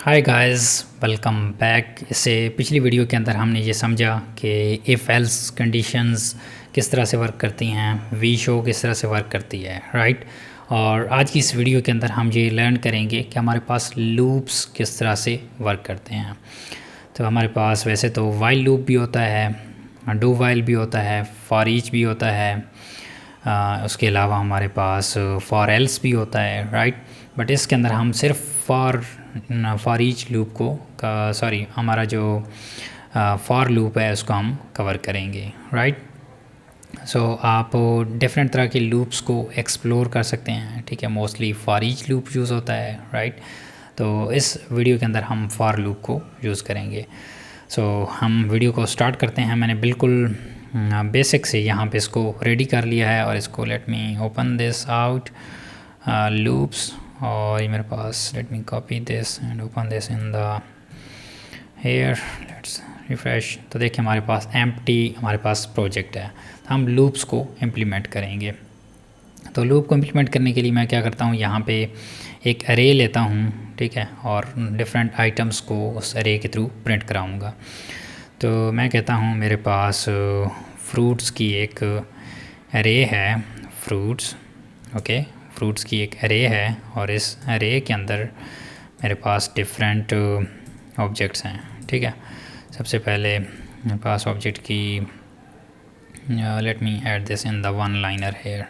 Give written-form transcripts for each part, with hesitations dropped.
Hi guys, welcome back. इससे पिछली video के अंदर हमने ये समझा कि इफ़ एल्स कंडीशंस किस तरह से वर्क करती हैं, वी शो किस तरह से वर्क करती है, राइट। और आज की इस वीडियो के अंदर हम ये लर्न करेंगे कि हमारे पास लूप्स किस तरह से वर्क करते हैं। तो हमारे पास वैसे तो वाइल लूप भी होता है, डू वाइल भी होता है, फॉर ईच भी होता है, उसके अलावा हमारे पास फॉर एल्स भी होता है, राइट। बट इसके अंदर हम सिर्फ फॉर ईच लूप को हमारा जो फॉर लूप है उसको हम कवर करेंगे, राइट। सो आप डिफरेंट तरह के लूप्स को एक्सप्लोर कर सकते हैं, ठीक है। Mostly for each loop use होता है, राइट। तो इस वीडियो के अंदर हम फॉर लूप को यूज़ करेंगे। सो हम वीडियो को स्टार्ट करते हैं। मैंने बिल्कुल बेसिक से यहाँ पे इसको रेडी कर लिया है और इसको let me open this out loops, और ये मेरे पास let me copy this and open this in the here, let's refresh. तो देखिए हमारे पास एम्प्टी हमारे पास प्रोजेक्ट है। तो हम लूप्स को इम्प्लीमेंट करेंगे। तो लूप को इम्प्लीमेंट करने के लिए मैं क्या करता हूँ, यहाँ पे एक अरे लेता हूँ, ठीक है, और डिफरेंट आइटम्स को उस अरे के थ्रू प्रिंट कराऊँगा। तो मैं कहता हूँ मेरे पास फ्रूट्स की एक अरे है, फ्रूट्स, ओके, फ्रूट्स की एक अरे है, और इस अरे के अंदर मेरे पास डिफरेंट ऑब्जेक्ट्स हैं, ठीक है। सबसे पहले मेरे पास ऑब्जेक्ट की let me add this in the one liner here,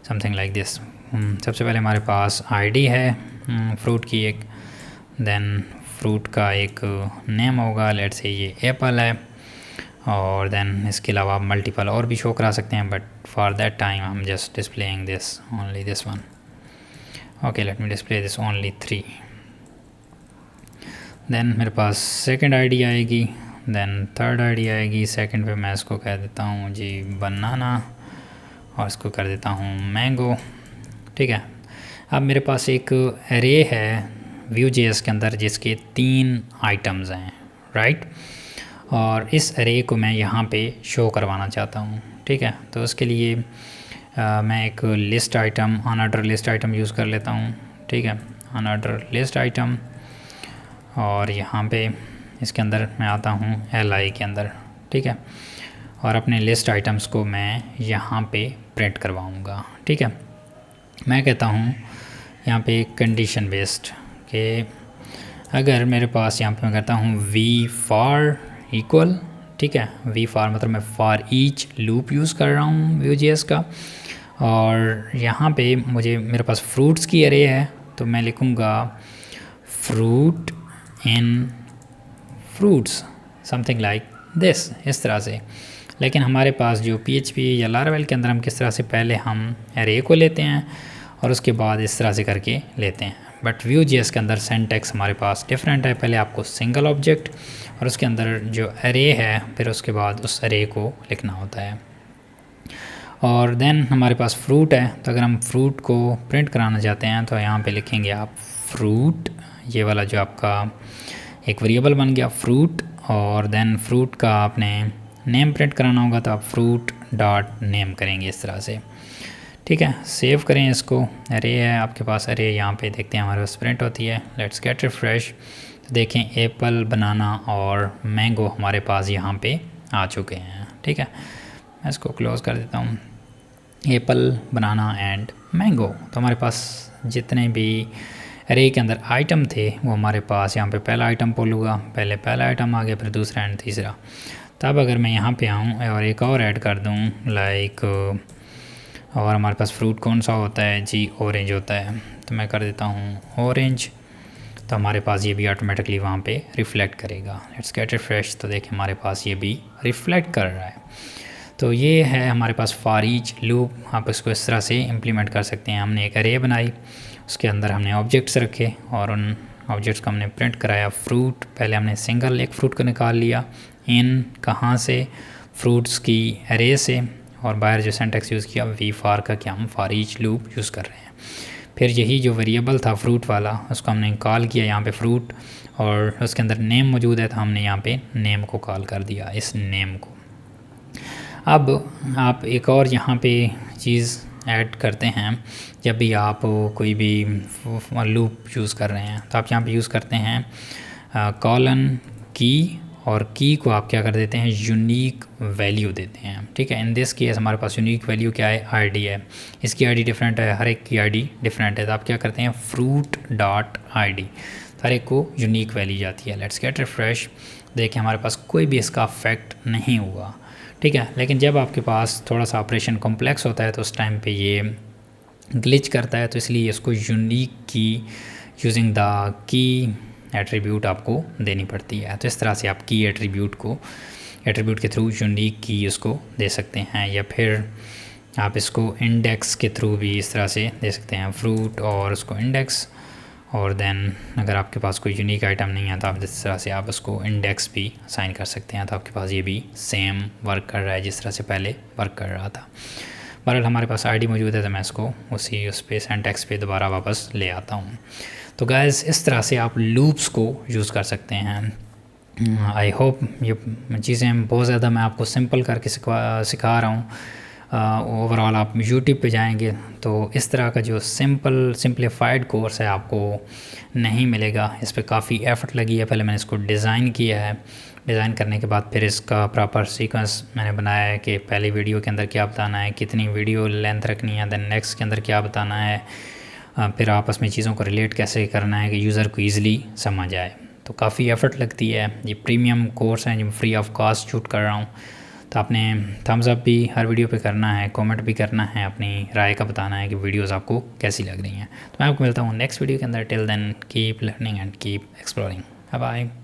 something like this. सबसे पहले हमारे पास आईडी है फ्रूट की एक, देन फ्रूट का एक नेम होगा, लेट्स से ये एप्पल है, और देन इसके अलावा मल्टीपल और भी शो करा सकते हैं, but for that time I am just displaying this only this one. Okay, let me display this only 3। Then मेरे पास सेकंड आईडी आएगी, देन थर्ड आईडी आएगी। सेकंड पे मैं इसको कह देता हूँ जी बनाना, और इसको कर देता हूँ मैंगो, ठीक है। अब मेरे पास एक एरे है Vue.js के अंदर जिसके 3 आइटम्स हैं, राइट। और इस एरे को मैं यहाँ पे शो करवाना चाहता हूँ, ठीक है। तो उसके लिए मैं एक list item, unordered list item use कर लेता हूँ, ठीक है, अनऑर्डर लिस्ट आइटम। और यहाँ पे इसके अंदर मैं आता हूँ li के अंदर, ठीक है, और अपने लिस्ट आइटम्स को मैं यहाँ पे प्रिंट करवाऊँगा, ठीक है। मैं कहता हूँ यहाँ पे कंडीशन बेस्ड कि अगर मेरे पास यहाँ पे मैं करता हूँ वी फॉर इक्वल, ठीक है, वी फॉर मतलब मैं फॉर ईच लूप यूज़ कर रहा हूँ Vue.js का, और यहाँ पे मुझे मेरे पास फ्रूट्स की अरे है, तो मैं लिखूँगा fruit in fruits, something like this, इस तरह से। लेकिन हमारे पास जो PHP या Laravel के अंदर हम किस तरह से पहले हम अरे को लेते हैं और उसके बाद इस तरह से करके लेते हैं, बट Vue.js के अंदर सिंटैक्स हमारे पास डिफरेंट है। पहले आपको सिंगल ऑब्जेक्ट और उसके अंदर जो अरे है, फिर उसके बाद उस अरे को लिखना होता है। और देन हमारे पास फ्रूट है, तो अगर हम फ्रूट को प्रिंट कराना चाहते हैं तो यहाँ पे लिखेंगे आप फ्रूट, ये वाला जो आपका एक वेरिएबल बन गया फ्रूट, और देन फ्रूट का आपने नेम प्रिंट कराना होगा तो आप फ्रूट डॉट नेम करेंगे इस तरह से, ठीक है। सेव करें इसको, अरे है आपके पास अरे, यहाँ पे देखते हैं हमारे पास प्रिंट होती है, लेट्स गेट रिफ्रेश। तो देखें एप्पल, बनाना और मैंगो हमारे पास यहाँ पे आ चुके हैं, ठीक है। मैं इसको क्लोज़ कर देता हूँ, एप्पल, बनाना एंड मैंगो। तो हमारे पास जितने भी अरे के अंदर आइटम थे वो हमारे पास यहाँ पे पहला आइटम बोलूँगा, पहले पहला आइटम आ गया, फिर दूसरा एंड तीसरा। तब अगर मैं यहाँ पे आऊँ और एक और ऐड कर दूँ लाइक, और हमारे पास फ्रूट कौन सा होता है जी, ऑरेंज होता है, तो मैं कर देता हूँ ऑरेंज। तो हमारे पास ये भी ऑटोमेटिकली वहाँ पे रिफ़्लेक्ट करेगा, लेट्स गेट रिफ्रेश। तो देखिए हमारे पास ये भी रिफ़्लेक्ट कर रहा है। तो ये है हमारे पास फॉर ईच लूप। आप इसको इस तरह से इम्प्लीमेंट कर सकते हैं। हमने एक अरे बनाई, उसके अंदर हमने ऑब्जेक्ट्स रखे और उन ऑब्जेक्ट्स को हमने प्रिंट कराया फ्रूट। पहले हमने सिंगल एक फ्रूट को निकाल लिया, इन कहाँ से, फ्रूट्स की अरे से, और बाहर जो सिंटैक्स यूज़ किया वी फॉर का, क्या हम फॉर ईच लूप यूज़ कर रहे हैं। फिर यही जो वेरिएबल था फ्रूट वाला, उसको हमने कॉल किया यहाँ पे फ्रूट, और उसके अंदर नेम मौजूद है तो हमने यहाँ पे नेम को कॉल कर दिया, इस नेम को। अब आप एक और यहाँ पे चीज़ ऐड करते हैं जब भी आप कोई भी लूप यूज़ कर रहे हैं, तो आप यहाँ पे यूज़ करते हैं कॉलन की, और की को आप क्या कर देते हैं, यूनिक वैल्यू देते हैं। ठीक है, इन दिस केस हमारे पास यूनिक वैल्यू क्या है, आईडी है। इसकी आईडी डिफरेंट है, हर एक की आईडी डिफरेंट है, तो आप क्या करते हैं फ्रूट डॉट आईडी, हर एक को यूनिक वैल्यू जाती है। लेट्स गेट रिफ्रेश, देखिए हमारे पास कोई भी इसका अफेक्ट नहीं हुआ। ठीक है, लेकिन जब आपके पास थोड़ा सा ऑपरेशन कॉम्प्लेक्स होता है तो उस टाइम पे ये ग्लिच करता है, तो इसलिए इसको यूनिक की यूजिंग द की एट्रीब्यूट आपको देनी पड़ती है। तो इस तरह से आप की एट्रीब्यूट के थ्रू यूनिक की उसको दे सकते हैं, या फिर आप इसको इंडेक्स के थ्रू भी इस तरह से दे सकते हैं, फ्रूट और उसको इंडेक्स, और देन अगर आपके पास कोई यूनिक आइटम नहीं है तो आप इस तरह से आप उसको इंडेक्स भी असाइन कर सकते हैं, तो आपके पास ये भी सेम वर्क कर रहा है जिस तरह से पहले वर्क कर रहा था। बहरहाल हमारे पास आईडी मौजूद है, तो मैं इसको उस पे सिंटैक्स पे दोबारा वापस ले आता हूँ। तो गाइस इस तरह से आप लूप्स को यूज़ कर सकते हैं। आई होप ये चीज़ें बहुत ज़्यादा मैं आपको सिंपल करके सिखा रहा हूँ। ओवरऑल आप यूट्यूब पे जाएंगे तो इस तरह का जो सिंप्लीफाइड कोर्स है आपको नहीं मिलेगा। इस पर काफ़ी एफ़र्ट लगी है, पहले मैंने इसको डिज़ाइन किया है, डिज़ाइन करने के बाद फिर इसका प्रॉपर सीक्वेंस मैंने बनाया है कि पहली वीडियो के अंदर क्या बताना है, कितनी वीडियो लेंथ रखनी है, देन नेक्स्ट के अंदर क्या बताना है, फिर आपस में चीज़ों को रिलेट कैसे करना है कि यूज़र को ईज़िली समझ आए। तो काफ़ी एफ़र्ट लगती है। ये प्रीमियम कोर्स है जो फ्री ऑफ कॉस्ट शूट कर रहा हूँ, तो आपने थम्स अप भी हर वीडियो पे करना है, कमेंट भी करना है, अपनी राय का बताना है कि वीडियोस आपको कैसी लग रही हैं। तो मैं आपको मिलता हूँ नेक्स्ट वीडियो के अंदर। Till then keep learning and keep exploring. Bye bye.